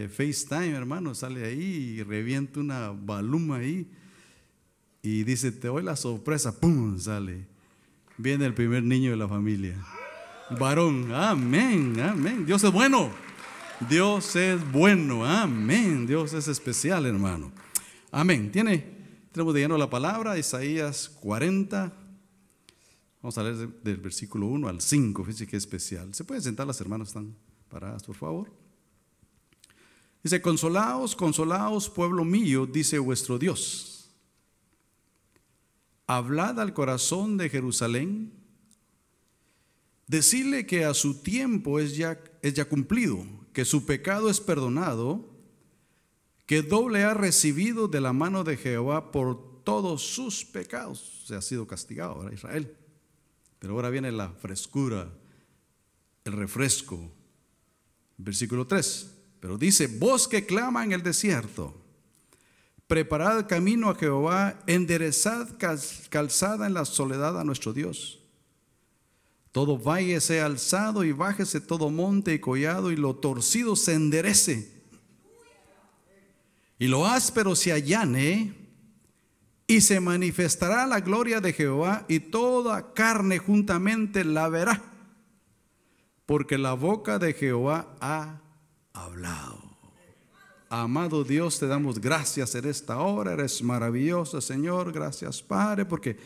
FaceTime, hermano, sale ahí y revienta una baluma ahí y dice, te doy la sorpresa, ¡pum! Sale. Viene el primer niño de la familia. Varón, amén, amén. Dios es bueno. Dios es bueno, amén. Dios es especial, hermano. Amén. Tenemos de lleno la palabra, Isaías 40. Vamos a leer del versículo 1 al 5. Fíjense qué especial. ¿Se pueden sentar? Las hermanas están paradas, por favor. Dice, consolaos, consolaos, pueblo mío, dice vuestro Dios. Hablad al corazón de Jerusalén. Decidle que a su tiempo es ya cumplido, que su pecado es perdonado, que doble ha recibido de la mano de Jehová por todos sus pecados. Se ha sido castigado ahora Israel. Pero ahora viene la frescura, el refresco. Versículo 3. Pero dice, voz que clama en el desierto, preparad camino a Jehová, enderezad calzada en la soledad a nuestro Dios. Todo valle sea alzado y bájese todo monte y collado, y lo torcido se enderece, y lo áspero se allane, y se manifestará la gloria de Jehová, y toda carne juntamente la verá, porque la boca de Jehová ha hablado. Amado Dios, te damos gracias en esta hora. Eres maravilloso, Señor. Gracias, Padre, porque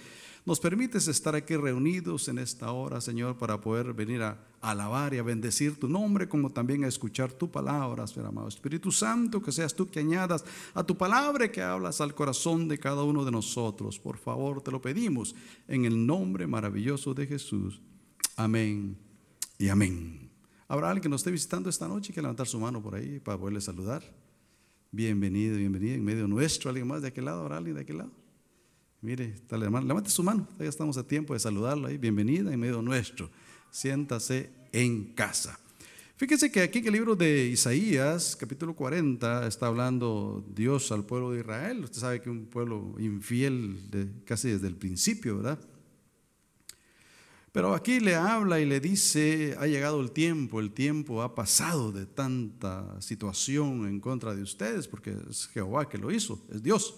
nos permites estar aquí reunidos en esta hora, Señor, para poder venir a alabar y a bendecir tu nombre, como también a escuchar tu palabra, Señor amado. Espíritu Santo, que seas tú que añadas a tu palabra, que hablas al corazón de cada uno de nosotros. Por favor, te lo pedimos en el nombre maravilloso de Jesús. Amén y amén. ¿Habrá alguien que nos esté visitando esta noche y que levantar su mano por ahí para poderle saludar? Bienvenido, bienvenida en medio nuestro. ¿Alguien más de aquel lado? ¿Habrá alguien de aquel lado? Mire, está la hermana, levante su mano, ya estamos a tiempo de saludarla ahí. Bienvenida en medio nuestro. Siéntase en casa. Fíjese que aquí en el libro de Isaías, capítulo 40, está hablando Dios al pueblo de Israel. Usted sabe que un pueblo infiel casi desde el principio, ¿verdad? Pero aquí le habla y le dice, ha llegado el tiempo ha pasado de tanta situación en contra de ustedes, porque es Jehová que lo hizo, es Dios.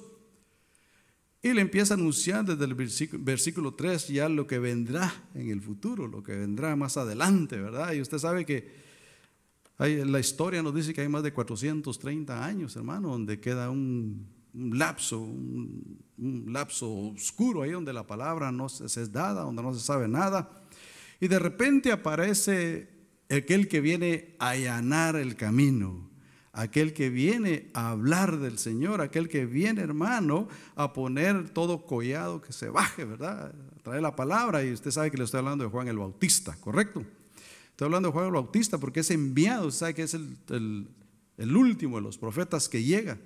Y le empieza a anunciar desde el versículo 3 ya lo que vendrá en el futuro, lo que vendrá más adelante, ¿verdad? Y usted sabe que la historia nos dice que hay más de 430 años, hermano, donde queda un lapso oscuro ahí donde la palabra no se es dada, donde no se sabe nada. Y de repente aparece aquel que viene a allanar el camino, aquel que viene a hablar del Señor, aquel que viene, hermano, a poner todo collado que se baje, ¿verdad? A traer la palabra. Y usted sabe que le estoy hablando de Juan el Bautista, ¿correcto? Estoy hablando de Juan el Bautista porque es enviado, usted sabe que es el último de los profetas que llega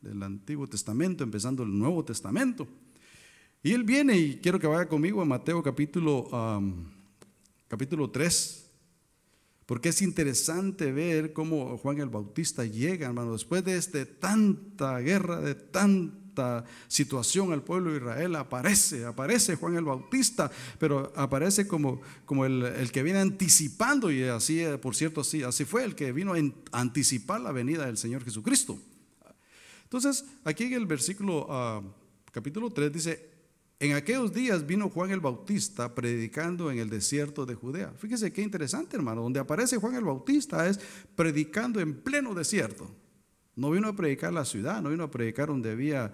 del Antiguo Testamento, empezando el Nuevo Testamento. Y él viene, y quiero que vaya conmigo a Mateo capítulo 3. Porque es interesante ver cómo Juan el Bautista llega, hermano, después de tanta guerra, de tanta situación al pueblo de Israel, aparece Juan el Bautista, pero aparece como el que viene anticipando, y así, por cierto, así fue el que vino a anticipar la venida del Señor Jesucristo. Entonces, aquí en el versículo capítulo 3 dice, en aquellos días vino Juan el Bautista predicando en el desierto de Judea. Fíjese qué interesante, hermano, donde aparece Juan el Bautista es predicando en pleno desierto. No vino a predicar la ciudad, no vino a predicar donde había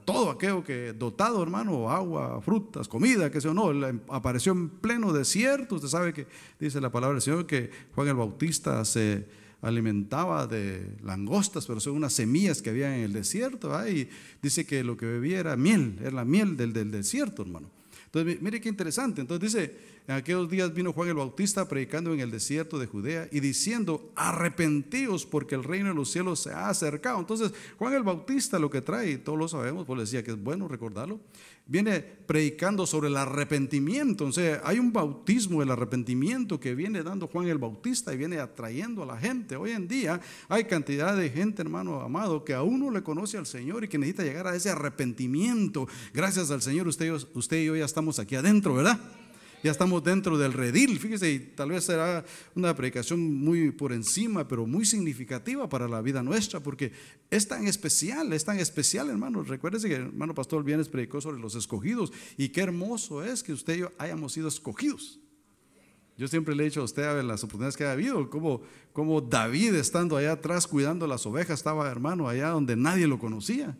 todo aquello que dotado, hermano, agua, frutas, comida, que sé yo, no, él apareció en pleno desierto. Usted sabe que dice la palabra del Señor que Juan el Bautista se alimentaba de langostas, pero son unas semillas que había en el desierto, y dice que lo que bebía era la miel del desierto, hermano. Entonces, mire qué interesante. Entonces dice, en aquellos días vino Juan el Bautista predicando en el desierto de Judea y diciendo, arrepentíos porque el reino de los cielos se ha acercado. Entonces, Juan el Bautista lo que trae, todos lo sabemos, pues le decía que es bueno recordarlo, viene predicando sobre el arrepentimiento. O sea, hay un bautismo del arrepentimiento que viene dando Juan el Bautista y viene atrayendo a la gente. Hoy en día hay cantidad de gente, hermano amado, que aún no le conoce al Señor y que necesita llegar a ese arrepentimiento. Gracias al Señor usted y yo ya estamos aquí adentro, ¿verdad? Ya estamos dentro del redil, fíjese, y tal vez será una predicación muy por encima, pero muy significativa para la vida nuestra, porque es tan especial, hermanos. Recuérdese que el hermano pastor Vienes predicó sobre los escogidos, y qué hermoso es que usted y yo hayamos sido escogidos. Yo siempre le he dicho a usted, en las oportunidades que ha habido, como David, estando allá atrás cuidando las ovejas, estaba, hermano, allá donde nadie lo conocía,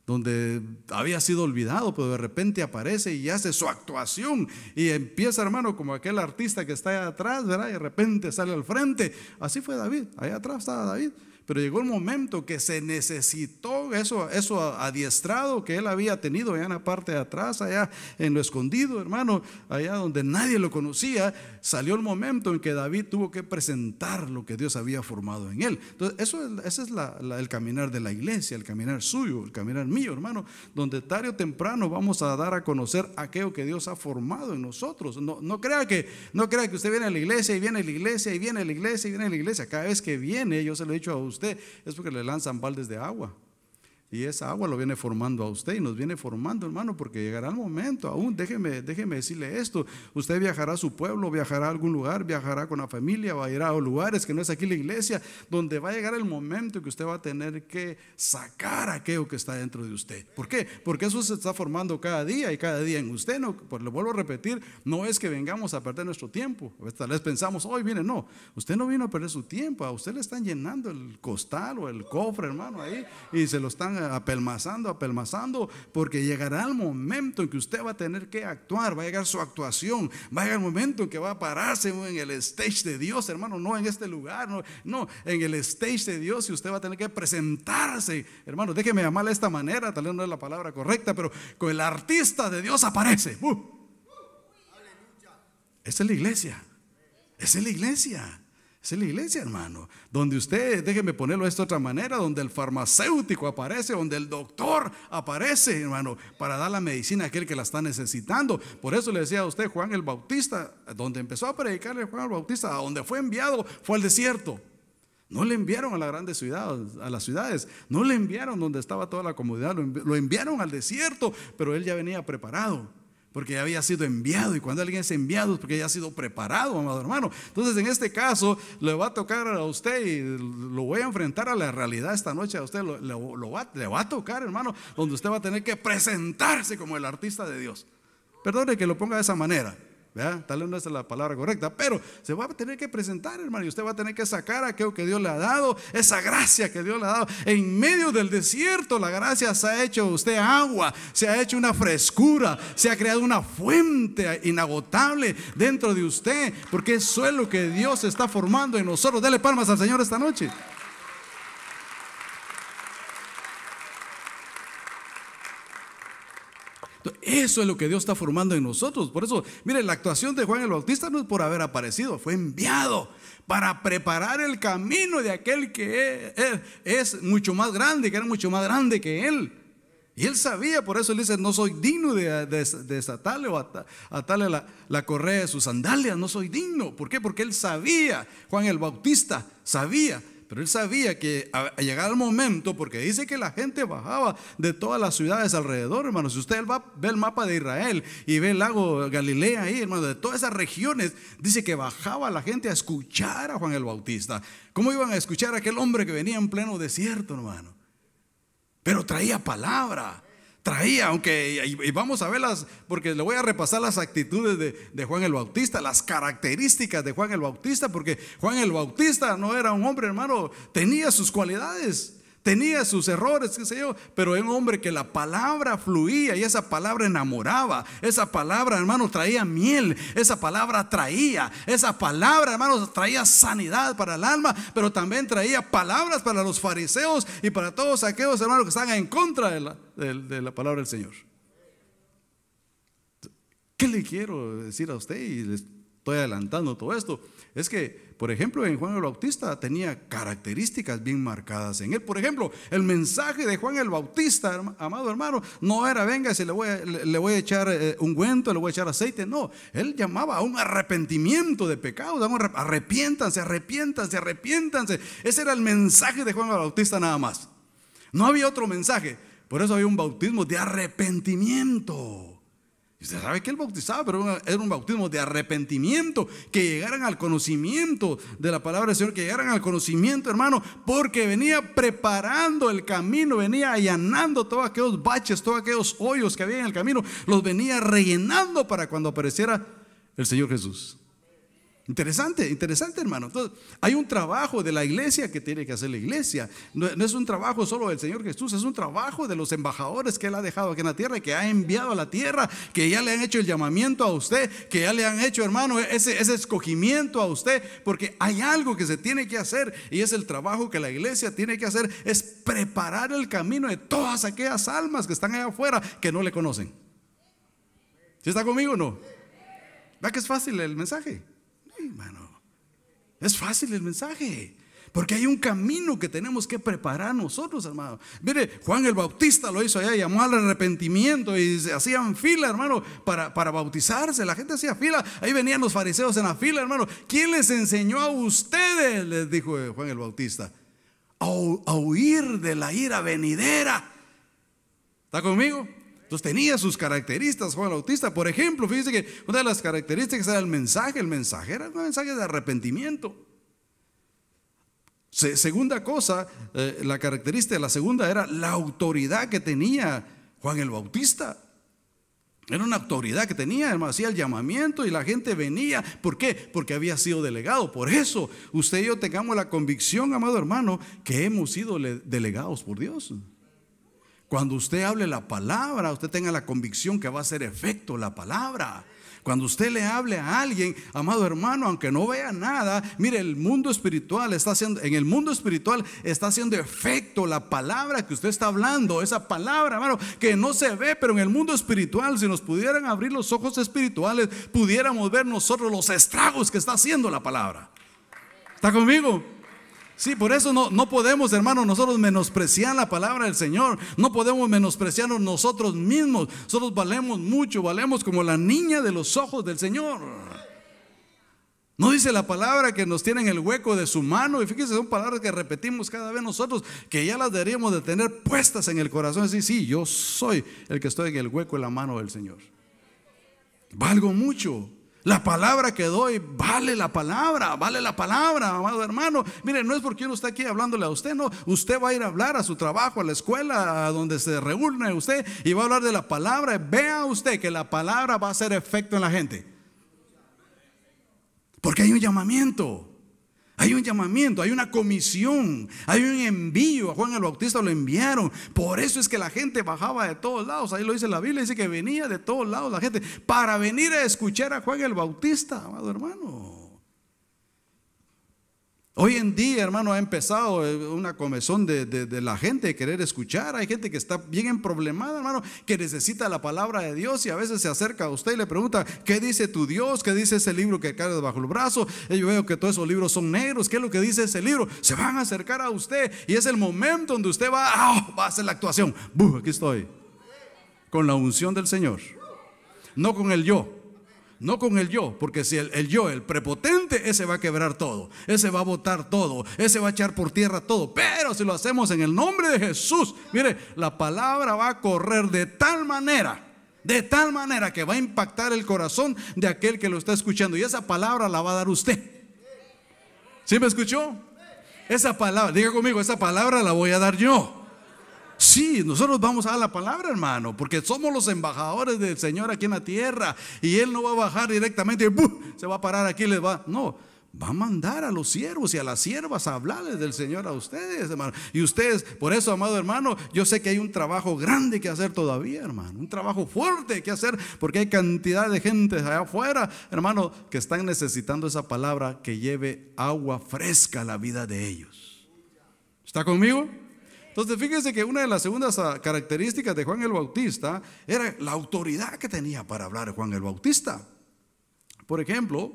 donde había sido olvidado, pero de repente aparece y hace su actuación y empieza, hermano, como aquel artista que está allá atrás, ¿verdad? Y de repente sale al frente. Así fue David, allá atrás estaba David. Pero llegó el momento que se necesitó eso adiestrado que él había tenido allá en la parte de atrás, allá en lo escondido, hermano, allá donde nadie lo conocía. Salió el momento en que David tuvo que presentar lo que Dios había formado en él. Entonces, ese es el caminar de la iglesia, el caminar suyo, el caminar mío, hermano, donde tarde o temprano vamos a dar a conocer aquello que Dios ha formado en nosotros. No crea que usted viene a la iglesia y viene a la iglesia y viene a la iglesia y viene a la iglesia. Cada vez que viene, yo se lo he dicho a usted, es porque le lanzan baldes de agua, y esa agua lo viene formando a usted y nos viene formando, hermano, porque llegará el momento. Aún déjeme decirle esto: usted viajará a su pueblo, viajará a algún lugar, viajará con la familia, va a ir a lugares que no es aquí la iglesia, donde va a llegar el momento que usted va a tener que sacar aquello que está dentro de usted. ¿Por qué? Porque eso se está formando cada día y cada día en usted. No, pues le vuelvo a repetir, no es que vengamos a perder nuestro tiempo. Tal vez pensamos, hoy viene, no, usted no vino a perder su tiempo. A usted le están llenando el costal o el cofre, hermano, ahí, y se lo están apelmazando, porque llegará el momento en que usted va a tener que actuar. Va a llegar su actuación, va a llegar el momento en que va a pararse en el stage de Dios, hermano, no en este lugar, no, en el stage de Dios, y usted va a tener que presentarse, hermano. Déjeme llamarle de esta manera, tal vez no es la palabra correcta, pero con el artista de Dios aparece. Esa es la iglesia, esa es la iglesia. Es la iglesia, hermano, donde usted, déjeme ponerlo de esta otra manera, donde el farmacéutico aparece, donde el doctor aparece, hermano, para dar la medicina a aquel que la está necesitando. Por eso le decía a usted, Juan el Bautista, donde empezó a predicarle Juan el Bautista, a donde fue enviado, fue al desierto. No le enviaron a las grandes ciudades, a las ciudades, no le enviaron donde estaba toda la comodidad, lo enviaron al desierto, pero él ya venía preparado, porque ya había sido enviado. Y cuando alguien es enviado es porque ya ha sido preparado, amado hermano. Entonces, en este caso, le va a tocar a usted, y lo voy a enfrentar a la realidad esta noche. A usted le va a tocar, hermano, donde usted va a tener que presentarse como el artista de Dios. Perdone que lo ponga de esa manera, ¿verdad? Tal vez no es la palabra correcta, pero se va a tener que presentar, hermano, y usted va a tener que sacar aquello que Dios le ha dado, esa gracia que Dios le ha dado. En medio del desierto, la gracia se ha hecho usted agua, se ha hecho una frescura, se ha creado una fuente inagotable dentro de usted, porque eso es lo que Dios está formando en nosotros. Dele palmas al Señor esta noche. Eso es lo que Dios está formando en nosotros. Por eso, mire, la actuación de Juan el Bautista no es por haber aparecido, fue enviado para preparar el camino de aquel que es mucho más grande, que era mucho más grande que él. Y él sabía, por eso él dice: no soy digno de desatarle o atarle la correa de sus sandalias, no soy digno. ¿Por qué? Porque él sabía, Juan el Bautista sabía. Pero él sabía que a llegar el momento, porque dice que la gente bajaba de todas las ciudades alrededor, hermano. Si usted ve el mapa de Israel y ve el lago Galilea ahí, hermano, de todas esas regiones, dice que bajaba la gente a escuchar a Juan el Bautista. ¿Cómo iban a escuchar a aquel hombre que venía en pleno desierto, hermano? Pero traía palabra. Aunque, y vamos a verlas, porque le voy a repasar las actitudes de Juan el Bautista, las características de Juan el Bautista, porque Juan el Bautista no era un hombre, hermano, tenía sus cualidades, tenía sus errores, qué sé yo, pero era un hombre que la palabra fluía, y esa palabra enamoraba, esa palabra, hermano, traía miel, esa palabra traía hermano, traía sanidad para el alma, pero también traía palabras para los fariseos y para todos aquellos, hermanos, que están en contra de la palabra del Señor. ¿Qué le quiero decir a usted? Y les estoy adelantando todo esto. Es que, por ejemplo, en Juan el Bautista tenía características bien marcadas en él. Por ejemplo, el mensaje de Juan el Bautista, amado hermano, no era: venga, si le voy a echar ungüento, le voy a echar aceite. No, él llamaba a un arrepentimiento de pecados. Arrepiéntanse. Ese era el mensaje de Juan el Bautista, nada más. No había otro mensaje. Por eso había un bautismo de arrepentimiento. Usted sabe que él bautizaba, pero era un bautismo de arrepentimiento, que llegaran al conocimiento de la palabra del Señor, que llegaran al conocimiento, hermano, porque venía preparando el camino, venía allanando todos aquellos baches, todos aquellos hoyos que había en el camino, los venía rellenando para cuando apareciera el Señor Jesús. Interesante, interesante, hermano. Entonces, hay un trabajo de la iglesia que tiene que hacer la iglesia. No es un trabajo solo del Señor Jesús, es un trabajo de los embajadores que Él ha dejado aquí en la tierra, que ha enviado a la tierra, que ya le han hecho el llamamiento a usted, que ya le han hecho, hermano, ese escogimiento a usted, porque hay algo que se tiene que hacer, y es el trabajo que la iglesia tiene que hacer, es preparar el camino de todas aquellas almas que están allá afuera que no le conocen. ¿Sí está conmigo o no? ¿Verdad que es fácil el mensaje? Hermano, es fácil el mensaje, porque hay un camino que tenemos que preparar nosotros, hermano. Mire, Juan el Bautista lo hizo allá, llamó al arrepentimiento y se hacían fila, hermano, para bautizarse. La gente hacía fila, ahí venían los fariseos en la fila, hermano. ¿Quién les enseñó a ustedes?, les dijo Juan el Bautista, a huir de la ira venidera. ¿Está conmigo? Entonces tenía sus características Juan el Bautista. Por ejemplo, fíjese que una de las características era el mensaje. El mensaje era un mensaje de arrepentimiento. Segunda cosa, la característica, la segunda era la autoridad que tenía Juan el Bautista. Era una autoridad que tenía, hermano, hacía el llamamiento y la gente venía. ¿Por qué? Porque había sido delegado. Por eso usted y yo tengamos la convicción, amado hermano, que hemos sido delegados por Dios. Cuando usted hable la palabra, usted tenga la convicción que va a hacer efecto la palabra. Cuando usted le hable a alguien, amado hermano, aunque no vea nada, mire, el mundo espiritual está haciendo, en el mundo espiritual está haciendo efecto la palabra que usted está hablando. Esa palabra, hermano, que no se ve, pero en el mundo espiritual, si nos pudieran abrir los ojos espirituales, pudiéramos ver nosotros los estragos que está haciendo la palabra. ¿Está conmigo? Sí, por eso no podemos, hermanos, nosotros menospreciar la palabra del Señor. No podemos menospreciarnos nosotros mismos. Nosotros valemos mucho, valemos como la niña de los ojos del Señor. No dice la palabra que nos tiene en el hueco de su mano. Y fíjense, son palabras que repetimos cada vez nosotros, que ya las deberíamos de tener puestas en el corazón. Decir, sí, yo soy el que estoy en el hueco de la mano del Señor. Valgo mucho. La palabra que doy, vale la palabra, amado hermano. Mire, no es porque uno está aquí hablándole a usted, no. Usted va a ir a hablar a su trabajo, a la escuela, a donde se reúne usted, y va a hablar de la palabra. Vea usted que la palabra va a hacer efecto en la gente, porque hay un llamamiento. Hay un llamamiento, hay una comisión, hay un envío. A Juan el Bautista lo enviaron. Por eso es que la gente bajaba de todos lados. Ahí lo dice la Biblia, dice que venía de todos lados la gente para venir a escuchar a Juan el Bautista, amado hermano. Hoy en día, hermano, ha empezado una comezón de la gente de querer escuchar. Hay gente que está bien emproblemada, hermano, que necesita la palabra de Dios, y a veces se acerca a usted y le pregunta, ¿qué dice tu Dios? ¿Qué dice ese libro que carga bajo el brazo? Yo veo que todos esos libros son negros. ¿Qué es lo que dice ese libro? Se van a acercar a usted, y es el momento donde usted va a hacer la actuación. Aquí estoy, con la unción del Señor, no con el yo. No con el yo, porque si el yo, el prepotente, ese va a quebrar todo, ese va a botar todo, ese va a echar por tierra todo. Pero si lo hacemos en el nombre de Jesús, mire, la palabra va a correr de tal manera que va a impactar el corazón de aquel que lo está escuchando, y esa palabra la va a dar usted. ¿Sí me escuchó? Esa palabra, diga conmigo, esa palabra la voy a dar yo. Sí, nosotros vamos a dar la palabra, hermano, porque somos los embajadores del Señor aquí en la tierra, y Él no va a bajar directamente y se va a parar aquí, va a mandar a los siervos y a las siervas a hablarles del Señor a ustedes, hermano. Y ustedes, por eso, amado hermano, yo sé que hay un trabajo grande que hacer todavía, hermano, un trabajo fuerte que hacer, porque hay cantidad de gente allá afuera, hermano, que están necesitando esa palabra que lleve agua fresca a la vida de ellos. ¿Está conmigo? Entonces fíjense que una de las segundas características de Juan el Bautista era la autoridad que tenía para hablar Juan el Bautista. Por ejemplo,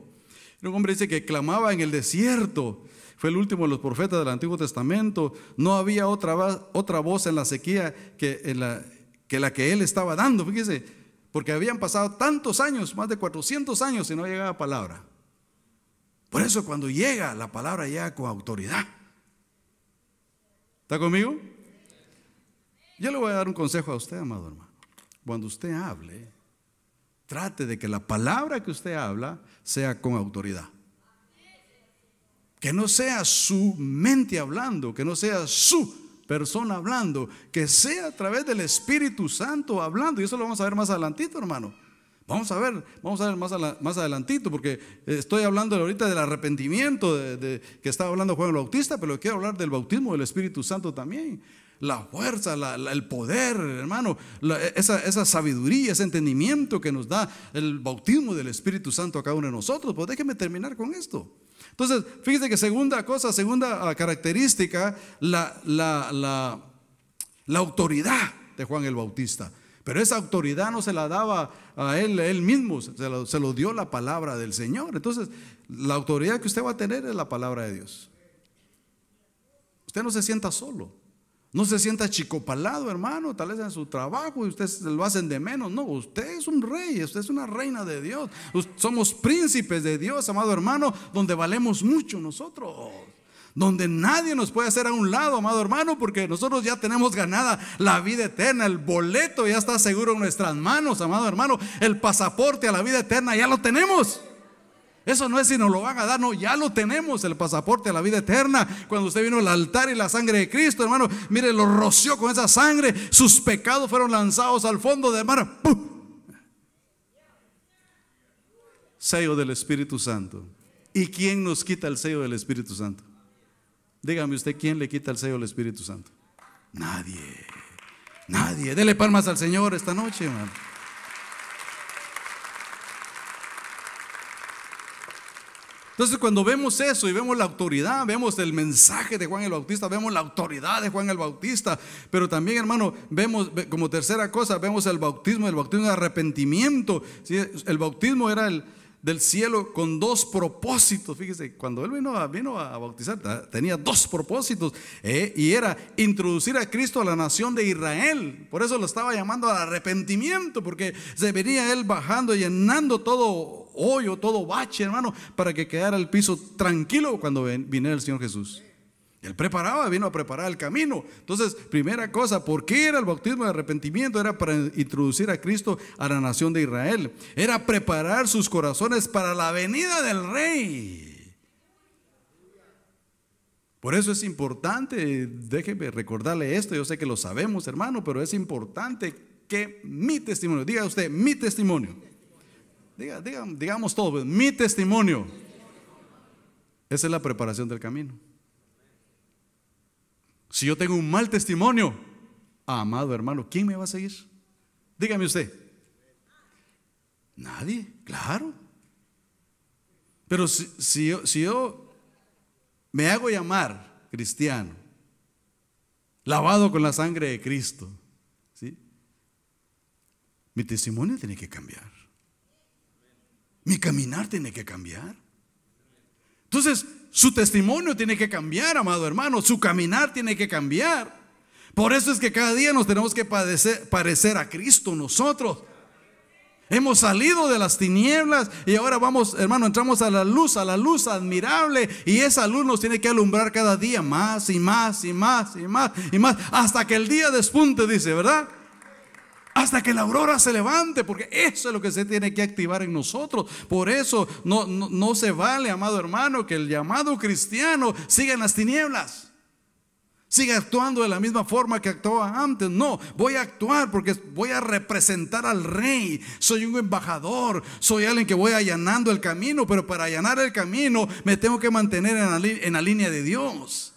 un hombre dice que clamaba en el desierto. Fue el último de los profetas del Antiguo Testamento. No había otra voz en la sequía que la que él estaba dando. Fíjense, porque habían pasado tantos años, más de 400 años, y no llegaba palabra. Por eso cuando llega la palabra, llega con autoridad. ¿Está conmigo? Yo le voy a dar un consejo a usted, amado hermano. Cuando usted hable, trate de que la palabra que usted habla sea con autoridad. Que no sea su mente hablando, que no sea su persona hablando, que sea a través del Espíritu Santo hablando. Y eso lo vamos a ver más adelantito, hermano. Vamos a ver más adelantito, porque estoy hablando ahorita del arrepentimiento que estaba hablando Juan el Bautista, pero quiero hablar del bautismo del Espíritu Santo también. La fuerza, el poder, hermano, esa sabiduría, ese entendimiento que nos da el bautismo del Espíritu Santo a cada uno de nosotros. Pues déjeme terminar con esto. Entonces, fíjese que segunda característica, la autoridad de Juan el Bautista. Pero esa autoridad no se la daba a él mismo, se lo dio la palabra del Señor. Entonces, la autoridad que usted va a tener es la palabra de Dios. Usted no se sienta solo, no se sienta achicopalado, hermano, tal vez en su trabajo y ustedes lo hacen de menos. No, usted es un rey, usted es una reina de Dios. Somos príncipes de Dios, amado hermano, donde valemos mucho nosotros. Donde nadie nos puede hacer a un lado, amado hermano, porque nosotros ya tenemos ganada la vida eterna. El boleto ya está seguro en nuestras manos, amado hermano. El pasaporte a la vida eterna ya lo tenemos. Eso no es si nos lo van a dar, no, ya lo tenemos, el pasaporte a la vida eterna. Cuando usted vino al altar y la sangre de Cristo, hermano, mire, lo roció con esa sangre. Sus pecados fueron lanzados al fondo del mar. ¡Pum! Sello del Espíritu Santo. ¿Y quién nos quita el sello del Espíritu Santo? Dígame usted, ¿quién le quita el sello del Espíritu Santo? Nadie. Nadie. Dele palmas al Señor esta noche, hermano. Entonces, cuando vemos eso y vemos la autoridad, vemos el mensaje de Juan el Bautista, vemos la autoridad de Juan el Bautista, pero también, hermano, vemos como tercera cosa, vemos el bautismo de arrepentimiento. ¿Sí? El bautismo era del cielo con dos propósitos. Fíjese, cuando él vino a bautizar, tenía dos propósitos, y era introducir a Cristo a la nación de Israel. Por eso lo estaba llamando al arrepentimiento, porque se venía él bajando, llenando todo hoyo, todo bache, hermano, para que quedara el piso tranquilo cuando viniera el Señor Jesús. Él vino a preparar el camino. Entonces, primera cosa, ¿por qué era el bautismo de arrepentimiento? Era para introducir a Cristo a la nación de Israel. Era preparar sus corazones para la venida del Rey. Por eso es importante, déjeme recordarle esto, yo sé que lo sabemos, hermano, pero es importante que mi testimonio, diga usted, mi testimonio, digamos todo, mi testimonio, esa es la preparación del camino. Si yo tengo un mal testimonio, amado hermano, ¿quién me va a seguir? Dígame usted. Nadie, claro. Pero si yo me hago llamar cristiano, lavado con la sangre de Cristo, ¿sí? Mi testimonio tiene que cambiar. Mi caminar tiene que cambiar. Entonces, su testimonio tiene que cambiar, amado hermano. Su caminar tiene que cambiar. Por eso es que cada día nos tenemos que parecer a Cristo nosotros. Hemos salido de las tinieblas y ahora vamos, hermano, entramos a la luz admirable. Y esa luz nos tiene que alumbrar cada día más y más y más y más y más, hasta que el día despunte, dice, ¿verdad? Hasta que la aurora se levante, porque eso es lo que se tiene que activar en nosotros. Por eso no se vale, amado hermano, que el llamado cristiano siga en las tinieblas, siga actuando de la misma forma que actuaba antes. No, voy a actuar porque voy a representar al Rey. Soy un embajador, soy alguien que voy allanando el camino, pero para allanar el camino me tengo que mantener en la línea de Dios.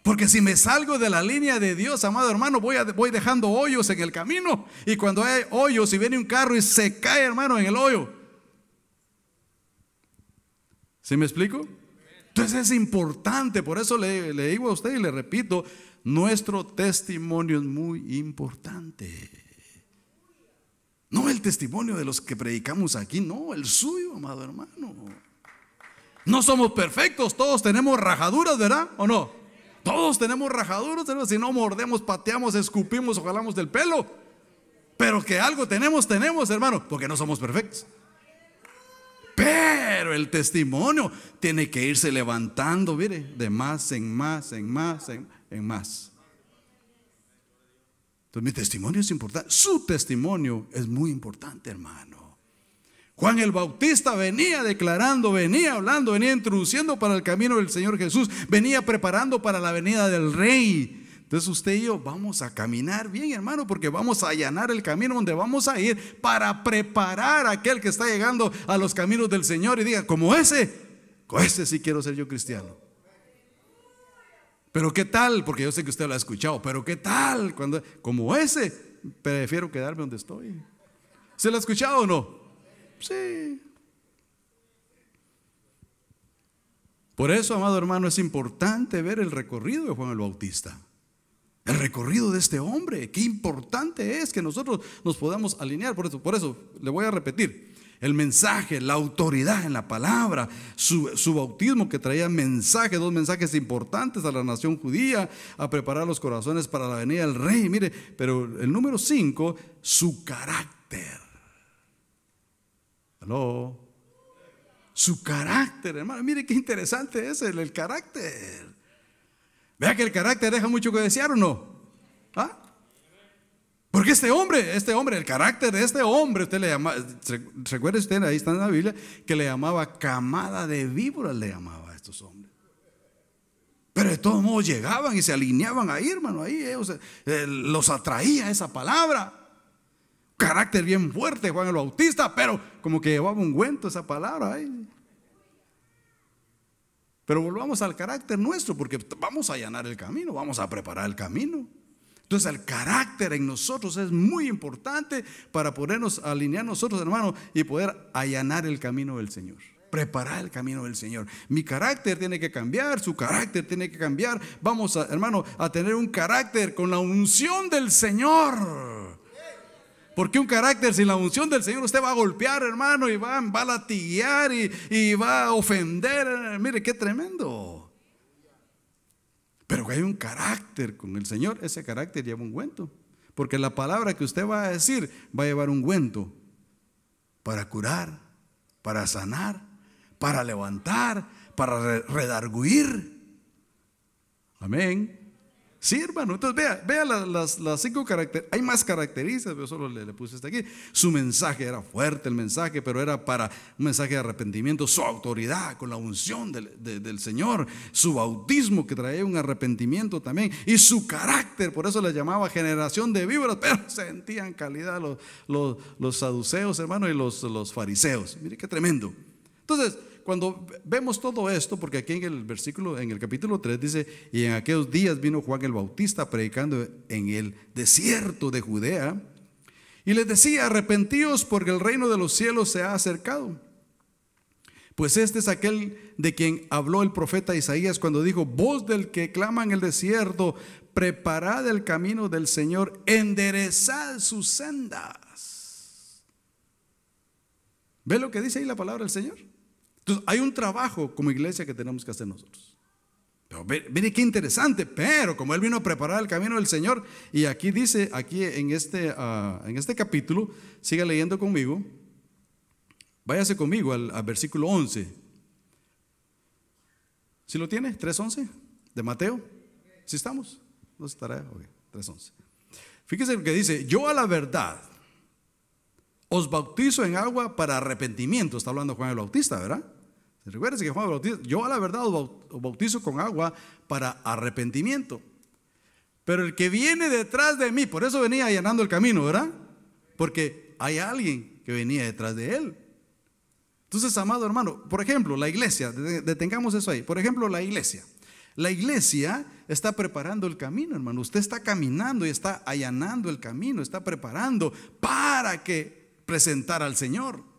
Porque si me salgo de la línea de Dios, amado hermano, voy dejando hoyos en el camino. Y cuando hay hoyos, si viene un carro y se cae, hermano, en el hoyo. ¿Sí me explico? Entonces es importante, por eso le digo a usted y le repito, nuestro testimonio es muy importante. No el testimonio de los que predicamos aquí, no, el suyo, amado hermano. No somos perfectos, todos tenemos rajaduras, ¿verdad? ¿O no? Todos tenemos rajaduras, si no mordemos, pateamos, escupimos o jalamos del pelo. Pero que algo tenemos, hermano, porque no somos perfectos. Pero el testimonio tiene que irse levantando, mire, de más en más, en más, en más. Entonces mi testimonio es importante. Su testimonio es muy importante, hermano. Juan el Bautista venía declarando, venía hablando, venía introduciendo para el camino del Señor Jesús, venía preparando para la venida del Rey. Entonces usted y yo vamos a caminar bien, hermano, porque vamos a allanar el camino donde vamos a ir para preparar a aquel que está llegando a los caminos del Señor y diga, con ese sí quiero ser yo cristiano. Pero qué tal, porque yo sé que usted lo ha escuchado, pero qué tal cuando como ese, prefiero quedarme donde estoy. ¿Se lo ha escuchado o no? Sí. Por eso, amado hermano, es importante ver el recorrido de Juan el Bautista. El recorrido de este hombre. Qué importante es que nosotros nos podamos alinear. Por eso le voy a repetir. El mensaje, la autoridad en la palabra, su bautismo que traía mensajes, 2 mensajes importantes a la nación judía, a preparar los corazones para la venida del Rey. Mire, pero el número 5, su carácter. ¿Aló? Su carácter, hermano. Mire qué interesante es el carácter. Vea que el carácter deja mucho que desear, ¿o no? ¿Ah? Porque este hombre, el carácter de este hombre, usted le llama, recuerde usted, ahí está en la Biblia, que le llamaba camada de víboras, le llamaba a estos hombres. Pero de todos modos llegaban y se alineaban ahí, hermano, ahí los atraía esa palabra. Carácter bien fuerte, Juan el Bautista, pero como que llevaba ungüento esa palabra ahí. Pero volvamos al carácter nuestro, porque vamos a allanar el camino, vamos a preparar el camino. Entonces el carácter en nosotros es muy importante para podernos alinear nosotros, hermano, y poder allanar el camino del Señor, preparar el camino del Señor. Mi carácter tiene que cambiar, su carácter tiene que cambiar. Vamos, hermano, a tener un carácter con la unción del Señor. Porque un carácter sin la unción del Señor, usted va a golpear, hermano, y va a latiguear y va a ofender. Mire qué tremendo. Pero que hay un carácter con el Señor, ese carácter lleva ungüento. Porque la palabra que usted va a decir va a llevar ungüento para curar, para sanar, para levantar, para redarguir. Amén. Sí, hermano. Entonces vea las 5 características. Hay más características, pero solo le puse esta aquí. Su mensaje era fuerte, el mensaje, pero era para un mensaje de arrepentimiento. Su autoridad con la unción del Señor. Su bautismo que traía un arrepentimiento también. Y su carácter, por eso le llamaba generación de víboras. Pero sentían calidad los saduceos, hermano, y los fariseos. Mire qué tremendo. Entonces, cuando vemos todo esto, porque aquí en el capítulo 3 dice, y en aquellos días vino Juan el Bautista predicando en el desierto de Judea, y les decía, arrepentíos porque el reino de los cielos se ha acercado. Pues este es aquel de quien habló el profeta Isaías cuando dijo, voz del que clama en el desierto, preparad el camino del Señor, enderezad sus sendas. ¿Ve lo que dice ahí la palabra del Señor? Entonces hay un trabajo como iglesia que tenemos que hacer nosotros. Pero mire qué interesante, pero como Él vino a preparar el camino del Señor, y aquí dice, aquí en este capítulo, siga leyendo conmigo, váyase conmigo al versículo 11. ¿Sí lo tiene? 3:11 de Mateo. ¿Sí estamos? ¿No estará? Okay, 3:11. Fíjese lo que dice, yo a la verdad os bautizo en agua para arrepentimiento. Está hablando Juan el Bautista, ¿verdad? Recuerden que Juan el Bautista, yo a la verdad os bautizo con agua para arrepentimiento. Pero el que viene detrás de mí, por eso venía allanando el camino, ¿verdad? Porque hay alguien que venía detrás de él. Entonces, amado hermano, por ejemplo, la iglesia, detengamos eso ahí. Por ejemplo, la iglesia. La iglesia está preparando el camino, hermano. Usted está caminando y está allanando el camino, está preparando para que presentar al Señor.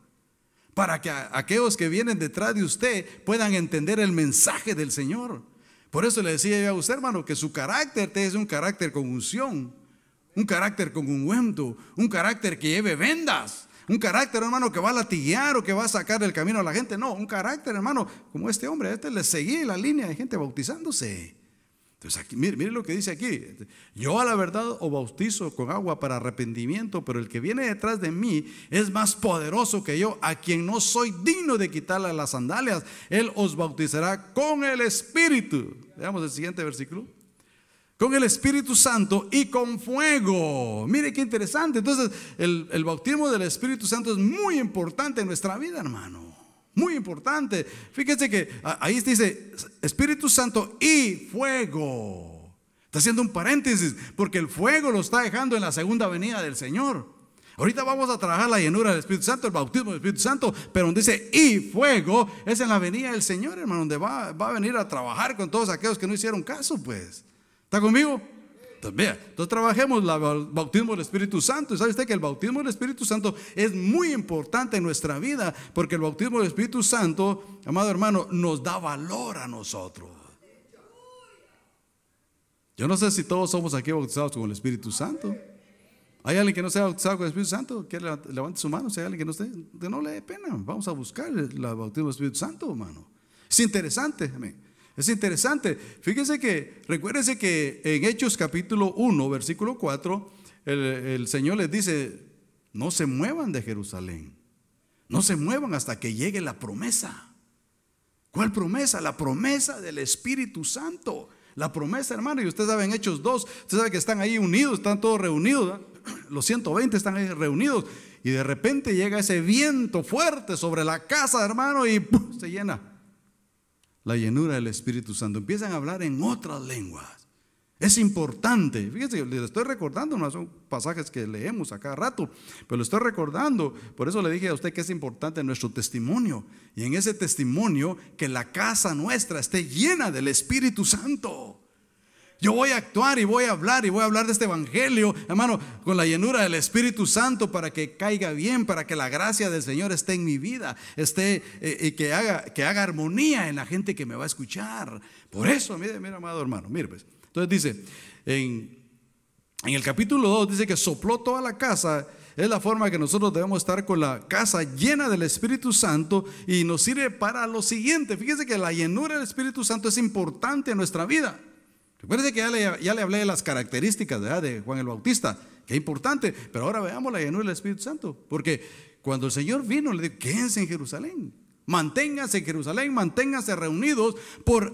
Para que aquellos que vienen detrás de usted puedan entender el mensaje del Señor. Por eso le decía yo a usted, hermano, que su carácter es un carácter con unción, un carácter con ungüento, un carácter que lleve vendas, un carácter, hermano, que va a latiguear o que va a sacar del camino a la gente. No, un carácter, hermano, como este hombre, le seguía la línea de gente bautizándose. Entonces aquí, mire lo que dice aquí, yo a la verdad os bautizo con agua para arrepentimiento, pero el que viene detrás de mí es más poderoso que yo, a quien no soy digno de quitarle las sandalias. Él os bautizará con el Espíritu. Veamos el siguiente versículo. con el Espíritu Santo y con fuego. Mire qué interesante. Entonces el bautismo del Espíritu Santo es muy importante en nuestra vida, hermano. Muy importante. Fíjese que ahí dice Espíritu Santo y fuego. Está haciendo un paréntesis porque el fuego lo está dejando en la segunda venida del Señor. Ahorita vamos a trabajar la llenura del Espíritu Santo, el bautismo del Espíritu Santo, pero donde dice y fuego es en la venida del Señor, hermano, donde va a venir a trabajar con todos aquellos que no hicieron caso, pues. ¿Está conmigo? Entonces, vea, entonces trabajemos el bautismo del Espíritu Santo. ¿Y sabe usted que el bautismo del Espíritu Santo es muy importante en nuestra vida? Porque el bautismo del Espíritu Santo, amado hermano, nos da valor a nosotros. Yo no sé si todos somos aquí bautizados con el Espíritu Santo. ¿Hay alguien que no sea bautizado con el Espíritu Santo? Que levante su mano. Si hay alguien que no esté, no le dé pena. Vamos a buscar el bautismo del Espíritu Santo, hermano. Es interesante, amén. Es interesante. Fíjese que, recuérdese que en Hechos capítulo 1, versículo 4, el Señor les dice: no se muevan de Jerusalén. No se muevan hasta que llegue la promesa. ¿Cuál promesa? La promesa del Espíritu Santo. La promesa, hermano, y usted sabe en Hechos 2, usted sabe que están ahí unidos, están todos reunidos, ¿verdad? Los 120 están ahí reunidos y de repente llega ese viento fuerte sobre la casa, hermano, y ¡pum!, se llena la llenura del Espíritu Santo. Empiezan a hablar en otras lenguas. Es importante. Fíjese, le estoy recordando, no son pasajes que leemos a cada rato, pero lo estoy recordando. Por eso le dije a usted que es importante nuestro testimonio. Y en ese testimonio, que la casa nuestra esté llena del Espíritu Santo. Yo voy a actuar y voy a hablar de este evangelio, hermano, con la llenura del Espíritu Santo, para que caiga bien, para que la gracia del Señor esté en mi vida, esté y que haga armonía en la gente que me va a escuchar. Por eso, mire, amado hermano, mire pues. Entonces dice, en el capítulo 2 dice que sopló toda la casa. Es la forma que nosotros debemos estar con la casa llena del Espíritu Santo, y nos sirve para lo siguiente. Fíjese que la llenura del Espíritu Santo es importante en nuestra vida. Recuerde que ya le hablé de las características, ¿verdad?, de Juan el Bautista, que es importante, pero ahora veamos la llenura del Espíritu Santo, porque cuando el Señor vino le dijo: quédense en Jerusalén, manténganse en Jerusalén, manténganse reunidos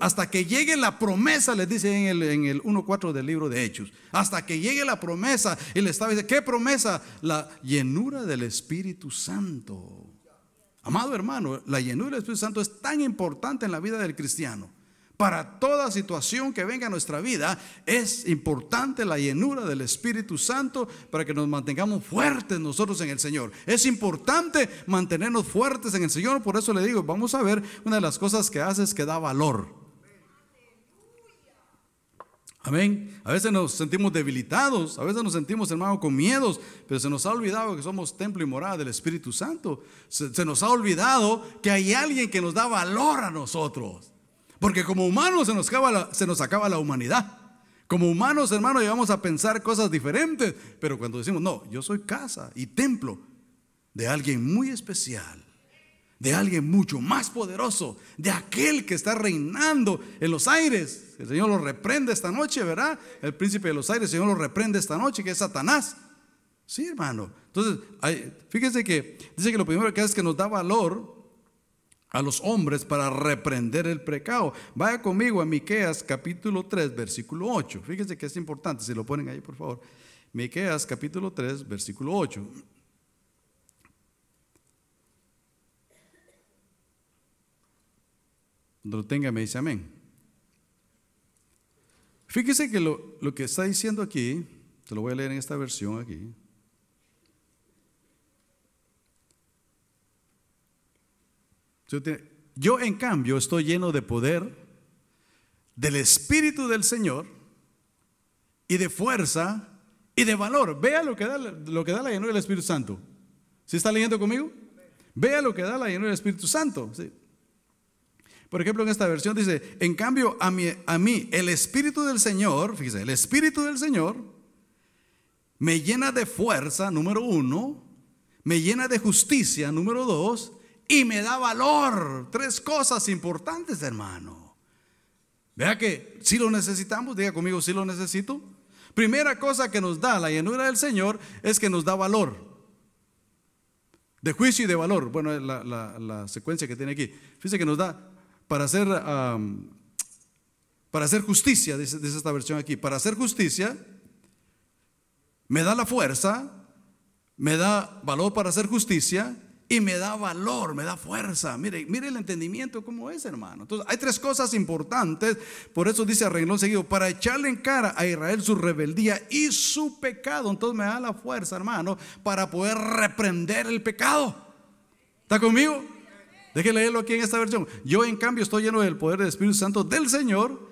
hasta que llegue la promesa, les dice en el 1:4 del libro de Hechos, hasta que llegue la promesa. Y le estaba diciendo: ¿qué promesa? La llenura del Espíritu Santo. Amado hermano, la llenura del Espíritu Santo es tan importante en la vida del cristiano. Para toda situación que venga a nuestra vida es importante la llenura del Espíritu Santo, para que nos mantengamos fuertes nosotros en el Señor. Es importante mantenernos fuertes en el Señor. Por eso le digo, vamos a ver, una de las cosas que hace es que da valor. Amén. A veces nos sentimos debilitados, a veces nos sentimos, hermano, con miedos, pero se nos ha olvidado que somos templo y morada del Espíritu Santo. Se nos ha olvidado que hay alguien que nos da valor a nosotros. Porque como humanos se nos acaba la humanidad. Como humanos, hermanos, llegamos a pensar cosas diferentes. Pero cuando decimos: no, yo soy casa y templo de alguien muy especial, de alguien mucho más poderoso, de aquel que está reinando en los aires. El Señor lo reprende esta noche, ¿verdad? El príncipe de los aires, el Señor lo reprende esta noche, que es Satanás. Sí, hermano. Entonces, fíjese que dice que lo primero que hace es que nos da valor a los hombres para reprender el pecado. Vaya conmigo a Miqueas capítulo 3, versículo 8. Fíjense que es importante, si lo ponen ahí por favor. Miqueas capítulo 3, versículo 8. Cuando lo tenga me dice amén. Fíjese que lo que está diciendo aquí, te lo voy a leer en esta versión aquí. Yo en cambio estoy lleno de poder, del Espíritu del Señor, y de fuerza y de valor. Vea lo que da la llenura del Espíritu Santo. ¿Sí está leyendo conmigo? Vea lo que da la llenura del Espíritu Santo. ¿Sí? Por ejemplo, en esta versión dice: en cambio a mí el Espíritu del Señor, fíjese, el Espíritu del Señor me llena de fuerza, número 1, me llena de justicia, número 2, y me da valor. 3 cosas importantes, hermano. Vea que si lo necesitamos, diga conmigo: si lo necesito. Primera cosa que nos da la llenura del Señor es que nos da valor, de juicio y de valor. Bueno, la secuencia que tiene aquí. Fíjese que nos da para hacer Para hacer justicia, dice esta versión aquí. Para hacer justicia, me da la fuerza, me da valor para hacer justicia y me da valor, me da fuerza. Mire el entendimiento cómo es, hermano. Entonces hay tres cosas importantes. Por eso dice a renglón seguido: para echarle en cara a Israel su rebeldía y su pecado. Entonces me da la fuerza, hermano, para poder reprender el pecado. ¿Está conmigo? Déjeme leerlo aquí en esta versión. Yo en cambio estoy lleno del poder del Espíritu Santo del Señor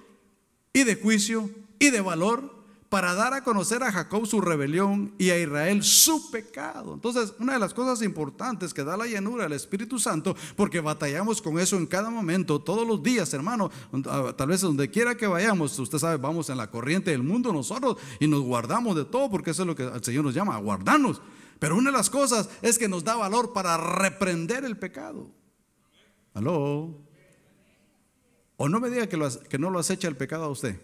y de juicio y de valor, para dar a conocer a Jacob su rebelión y a Israel su pecado. Entonces, una de las cosas importantes que da la llenura del Espíritu Santo, porque batallamos con eso en cada momento, todos los días, hermano. Tal vez donde quiera que vayamos, usted sabe, vamos en la corriente del mundo nosotros y nos guardamos de todo, porque eso es lo que el Señor nos llama, a guardarnos. Pero una de las cosas es que nos da valor para reprender el pecado. ¿Aló? O no me diga que no lo acecha el pecado a usted.